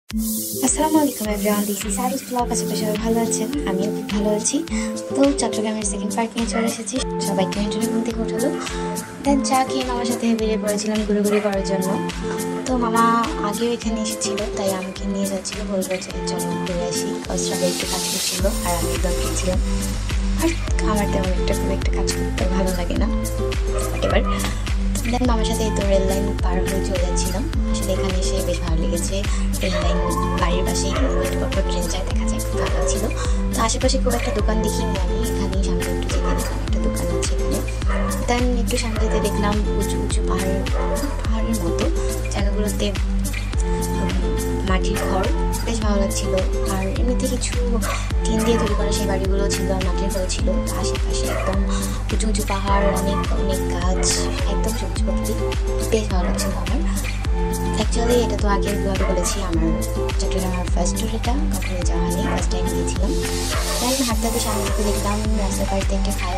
আসসালামু আলাইকুম everyone, this is Aris blog. আশা সবাই ভালো আছেন, আমিও খুব ভালো আছি। তো চট্টগ্রামের সেকেন্ড পার্ট নিয়ে চলে এসেছি। সবাইকে মিন্টুনি ঘুম থেকে উঠালো, দেন চা খেয়ে মামার সাথে বেরিয়ে পড়েছিলাম ঘুরে করার জন্য। তো মামা আগেও এখানে এসেছিলো, তাই আমাকে নিয়ে যাচ্ছিলো, বলবো যে চলো ঘুরে আসি। সবাই একটু কাজ করছিল আর আমি একদম খেয়েছিলাম। আর আমার তেমন খুব একটা কাজ করতে ভালো লাগে না। এবার দেন মামার সাথে এই তো রেল লাইন পার হয়ে চলে যাচ্ছিলাম। আসলে এখানে এসে বেশ ভালো লেগেছে। রেল লাইন বাড়ির পাশেই ওয়েট করবো, ট্রেন যায়, দেখা যায়, খুব ভালো ছিল। তো আশেপাশে খুব একটা দোকান দেখিনি আমি, এখানেই সামনে একটু যেতে দেখলাম একটা দোকান আছে এখানে। দেন একটু সামনে যেতে দেখলাম উঁচু উঁচু পাহাড়ের মতো জায়গাগুলোতে মাটির ঘর, বেশ ভালো লাগছিল। আর এমনিতে কিছু টিন দিয়ে তৈরি করা সেই বাড়িগুলো ছিল, আর মাটির ঘর ছিল। আশেপাশে একদম উঁচু উঁচু পাহাড়, অনেক অনেক গাছ, একদম সবুজ প্রকৃতি, বেশ ভালো লাগছিল আমার। অ্যাকচুয়ালি এটা তো আগের ব্লগে বলেছি, আমার চট্টগ্রামের ফার্স্ট ট্যুর, এটা কখনো যাওয়া হয়নি, ফার্স্ট টাইম গিয়েছিলাম। তাই হাঁটতে সামনে যেতে দেখলাম রাস্তার পাড়িতে একটা খাল,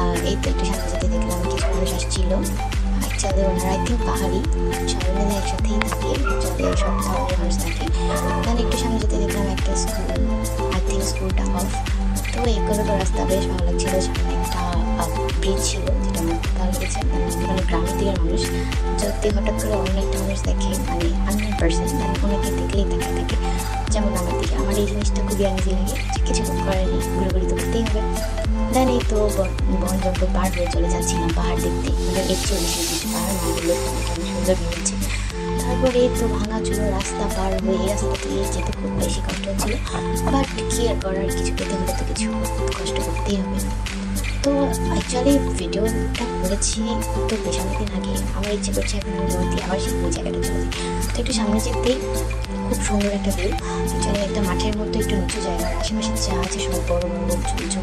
আর এই তো একটু সামনে যেতে দেখলাম কিছু মানুষ আসছিল। অ্যাকচুয়ালি ওনারা আই থিঙ্ক পাহাড়ি, সবাই মিলে একসাথেই থাকে, অ্যাকচুয়ালি সব ধরনের মানুষ থাকে। দেন একটু সামনে যেতে দেখলাম একটা স্কুল, আই থিঙ্ক স্কুলটা অফ। তো এগুলো তো রাস্তা বেশ ভালো লাগছিল। সামনে একটা ব্রিজ ছিল, যেটা আমার খুব ভালো লেগেছে। মানে গ্রামের দিকের মানুষ যদি হঠাৎ করে অন্য একটা মানুষ দেখে, মানে আননোন পার্সন, মানে ওনাকে দেখলেই থাকে, যেমন আমার দিকে, আমার এই জিনিসটা খুবই আনইজি লাগে, যে কিছু করেনি, ঘুরে তো করতেই হবে। দেন এই তো বন জঙ্গল পার হয়ে চলে যাচ্ছিলাম পাহাড় দেখতে, মানে 41 কিছু পাহাড় মাগুলো অনেক সুন্দর ভিউ। তারপরে এই তো ভাঙাচুরো রাস্তা পার হয়ে, এই রাস্তা দিয়ে যেতে খুব বেশি কষ্ট হচ্ছিল, বাট কি আর করার, কিছু পেতে হলে তো কিছু কষ্ট করতেই হবে। তো অ্যাকচুয়ালি ভিডিওটা করেছি তো বেশ অনেকদিন আগে, আমার ইচ্ছে করছে এখন আমি নদী আবার সেই ওই জায়গাটা চলে যাই। তো একটু সামনে যেতেই খুব সুন্দর একটা ভিউ, অ্যাকচুয়ালি একটা মাঠের মধ্যে একটু নিচু জায়গা, আর আশেপাশে যা আছে সব বড় বড় উঁচু উঁচু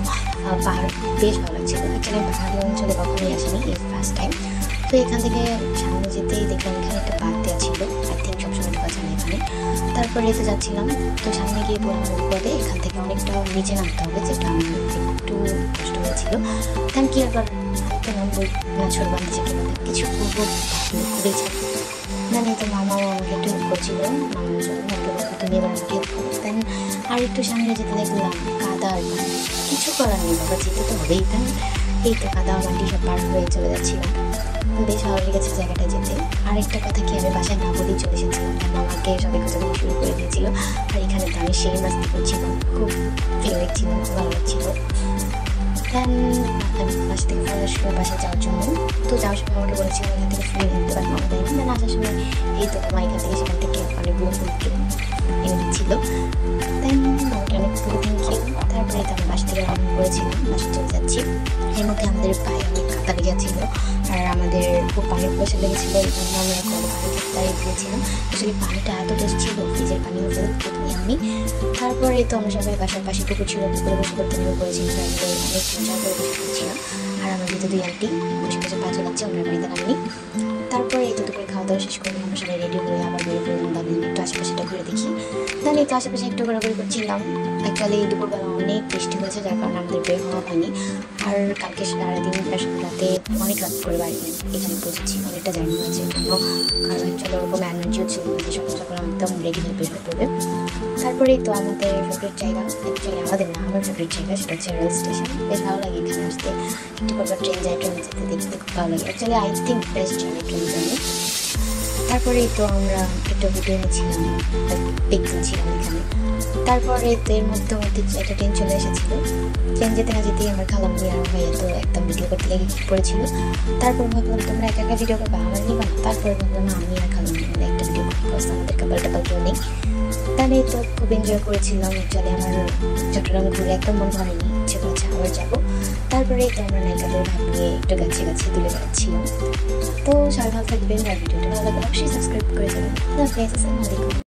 পাহাড়, বেশ ভালো লাগছিল। অ্যাকচুয়ালি পাহাড়ি অঞ্চলে কখনোই আসেনি, এই ফার্স্ট টাইম। তো এখান থেকে সামনে যেতেই দেখলাম এখানে একটা পার্ক দেওয়া ছিল, আই থিঙ্ক সবসময় ঢোকা যায় না এখানে। তারপরে এতে যাচ্ছিলাম, তো সামনে গিয়ে পড়লাম বিপদে, এখান থেকে অনেকটা নিচে নামতে হবে, যেটা আমার একটু কষ্ট হয়েছিল। কারণ কি আর একটা নামবই না, ছোট বান্ধব থেকে কিছু করবো খুবই ইচ্ছা। মানে তো মামাও আমাকে একটু হেল্প করছিল, মামার জন্য তুমি এবার আমাকে হেল্প করো। দেন আর একটু সামনে যেতে দেখলাম কাদা, কিছু করার নেই, বাবা যেতে তো হবেই। দেন এই তো কাদা মাটি সব পার হয়ে চলে যাচ্ছিলাম, বেশ ভালো লেগেছে জায়গাটা যেতে। আরেকটা কথা কি, আমি বাসায় না বলেই চলে এসেছিলাম, কারণ আমাকে সবাই খোঁজাখুঁজি শুরু করে দিয়েছিল। আর এখানে তো আমি সেই মাস্তি করছিলাম, খুব ফেভারিট ছিল, খুব ভালো লাগছিল। দেন আমি বাসা থেকে বাসায় যাওয়ার জন্য, তো যাওয়ার সময় আমাকে বলেছিলাম এখান থেকে ফুল নিতে পারেন, মামা দেয়। দেন আসার সময় এই তো তোমার এখান থেকে সেখান থেকে অনেকগুলো ফুল এনে দিচ্ছিল। দেন আমাকে অনেক ফুল থ্যাংক ইউ। তারপরে তো আমি বাসা থেকে রওনা করেছিলাম, বাসা চলে যাচ্ছি। এর মধ্যে আমাদের পায়ে অনেক কাদা লেগেছিল, আর আমাদের খুব পানির পয়সা লেগেছিলো, এই জন্য আমরা কোনো পানি খেতে দাঁড়িয়ে দিয়েছিলাম। আসলে পানিটা এত টেস্ট ছিল, ফ্রিজের পানিও ফেরত খেতে আমি। তারপরে তো আমরা সবাই বাসার পাশে পুকুর ছিল, পুকুরে বসে করতে নেমে পড়েছিলাম, অনেক মজা করে বসে করছিলাম। আর আমাদের তো দুই আন্টি বসে পাঁচে লাগছে, ওনার বাড়িতে নামনি। তারপরে এই তো দুপুরে খাওয়া দাওয়া শেষ করে আমরা সবাই রেডি হয়ে আবার বেরিয়ে পড়লাম, ভাবলাম একটু আশেপাশেটা ঘুরে দেখি। দেন এই তো আশেপাশে একটু ঘোরাঘুরি করছিলাম। অ্যাকচুয়ালি দুপুরবেলা অনেক বৃষ্টি হয়েছে, যার কারণে আমাদের বের হওয়া হয়নি। আর কালকে সারাদিন রাতে অনেক রাত করে বাড়ি এখানে পৌঁছেছি, অনেকটা জার্নি হয়েছে জন্য, কারণ অ্যাকচুয়ালি ওরকম এনার্জিও ছিল যে সকাল সকাল একদম রেগুলার বের হয়ে পড়বে। তারপরেই তো আমাদের ফেভারিট জায়গা, অ্যাকচুয়ালি আমাদের না, আমার ফেভারিট জায়গা, সেটা হচ্ছে রেল স্টেশন। বেশ ভালো লাগে এখানে আসতে, একটু পর ট্রেন যায়, ট্রেনে যেতে দেখতে খুব ভালো লাগে। Actually I think best journey train journey. তারপরেই তো আমরা একটু ভিডিও নিয়েছিলাম, পিক ছিলাম এখানে। তারপরে তো এর মধ্যে একটা ট্রেন চলে এসেছিলো, ট্রেন যেতে না যেতেই আমার খালাম আর ভাইয়া তো একদম ভিডিও করতে লেগে পড়েছিল। তারপর ভাবলাম তোমরা একা একা ভিডিও করবে, আমার নিবা না। তারপরে ভাবলাম আমি আর খালাম মিলে একটা ভিডিও করি, আমাদের কাপাল কেউ নেই। তাহলে তো খুব এনজয় করেছিলাম। অ্যাকচুয়ালি আমার চট্টগ্রাম ঘুরে একদম মন ভরেনি, ইচ্ছে করছে আবার যাবো। তারপরে তো আমরা নায়িকাদের ভাব নিয়ে একটু গাছে তুলে বেড়াচ্ছিলাম। তো সবাই ভালো থাকবেন, আর ভিডিওটা ভালো লাগলে অবশ্যই সাবস্ক্রাইব করে দেবেন। আসসালামু আলাইকুম।